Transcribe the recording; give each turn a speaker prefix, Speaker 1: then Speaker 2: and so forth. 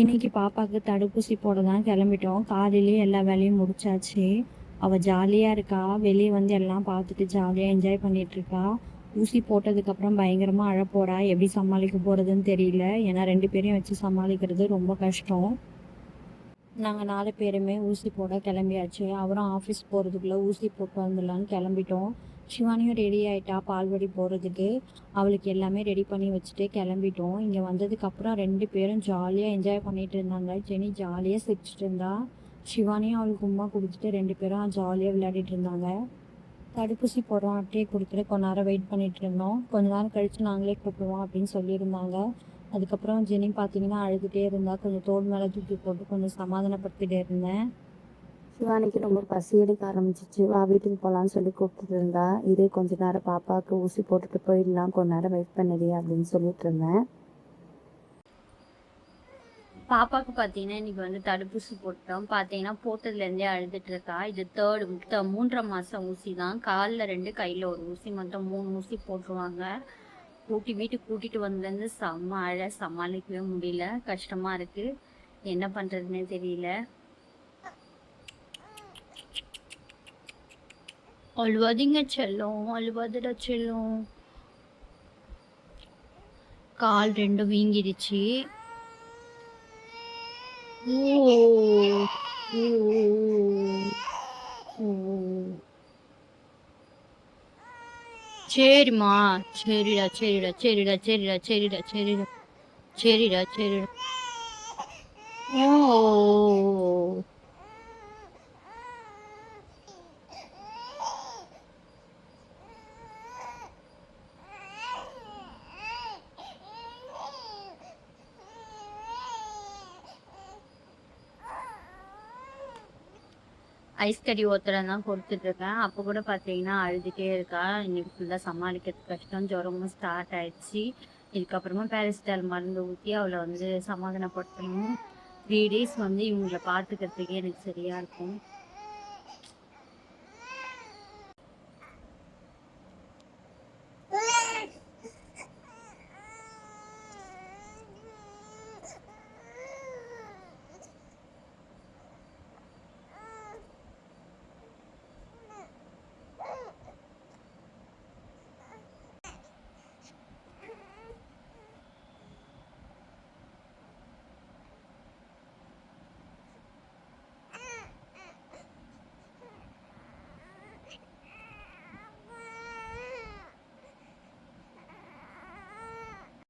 Speaker 1: இன்னைக்கு பாப்பாவுக்கு தடுப்பூசி போட தான் கிளம்பிட்டோம். காலையிலேயே எல்லா வேலையும் முடிச்சாச்சு. அவள் ஜாலியாக இருக்கா. வெளியே வந்து எல்லாம் பார்த்துட்டு ஜாலியாக என்ஜாய் பண்ணிட்டு இருக்கா. ஊசி போட்டதுக்கப்புறம் பயங்கரமாக அழப்போறா. எப்படி சமாளிக்க போகிறதுன்னு தெரியல. ஏன்னா 2 பேரையும் வச்சு சமாளிக்கிறது ரொம்ப கஷ்டம். நாங்கள் 4 பேருமே ஊசி போட கிளம்பியாச்சு. அவரும் ஆஃபீஸ் போகிறதுக்குள்ளே ஊசி போட்டு வந்துடலான்னு கிளம்பிட்டோம். சிவானியும் ரெடி ஆகிட்டா பால்வாடி போகிறதுக்கு. அவளுக்கு எல்லாமே ரெடி பண்ணி வச்சுட்டு கிளம்பிட்டோம். இங்கே வந்ததுக்கப்புறம் 2 பேரும் ஜாலியாக என்ஜாய் பண்ணிட்டு இருந்தாங்க. ஜெனி ஜாலியாக சிரிச்சிட்டு இருந்தா. சிவானியும் அவளுக்கு உமா கொடுத்துட்டு 2 பேரும் ஜாலியாக விளையாடிட்டு இருந்தாங்க. தடுப்பூசி போடுறோம் அட்டையை கொடுத்துட்டு கொஞ்ச நேரம் வெயிட் பண்ணிட்டு இருந்தோம். கொஞ்ச நேரம் கழித்து நாங்களே கூப்பிடுவோம் அப்படின்னு சொல்லியிருந்தாங்க. அதுக்கப்புறம் ஜெனி பார்த்தீங்கன்னா அழுதுகிட்டே இருந்தா. கொஞ்சம் தோல் மேலே தூக்கி போட்டு கொஞ்சம் சமாதானப்படுத்திட்டே இருந்தேன்.
Speaker 2: சிவானிக்கு ரொம்ப பசி எடுக்க ஆரம்பிச்சிச்சு. வா வீட்டுக்கு போகலான்னு சொல்லி கூப்பிட்டு இருந்தா. இதே கொஞ்ச நேரம் பாப்பாவுக்கு ஊசி போட்டுட்டு போயிடலாம், கொஞ்ச நேரம் வெயிட் பண்ணுது அப்படின்னு சொல்லிட்டு இருந்தேன்.
Speaker 3: பாப்பாவுக்கு பார்த்தீங்கன்னா இன்னைக்கு வந்து தடுப்பூசி போட்டோம். பார்த்தீங்கன்னா போட்டதுலேருந்தே அழுதுட்டு இருக்கா. இது 3ஆம் மாதம் ஊசி தான். காலில் 2 கையில் 1 ஊசி, மொத்தம் 3 ஊசி போட்டுருவாங்க. வீட்டுக்கு கூட்டிட்டு வந்ததுலேருந்து செம்ம அழ, சமாளிக்கவே முடியல. கஷ்டமா இருக்கு, என்ன பண்றதுன்னே தெரியல. அழுவாதீங்க செல்லம், அழுவாதடா செல்லம். கால் 2 வீங்கிடுச்சு. சரிம்மா, சரிடா சரிடா சரிடா சரிடா சரிடா சரிடா சரிடா சரிடா. ஓ ஐஸ் கட்டி ஒத்தடம் தான் கொடுத்துட்ருக்கேன். அப்போ கூட பார்த்தீங்கன்னா அழுதுகிட்டே இருக்கா. இன்னைக்கு ஃபுல்லாக சமாளிக்கிறது கஷ்டம். ஜுரமும் ஸ்டார்ட் ஆயிடுச்சு. இதுக்கப்புறமா பேரசிட்டால் மருந்து ஊற்றி அவளை வந்து சமாதானப்படுத்தணும். 3 டேஸ் வந்து இவங்களை பார்த்துக்கிறதுக்கே எனக்கு சரியாக இருக்கும்.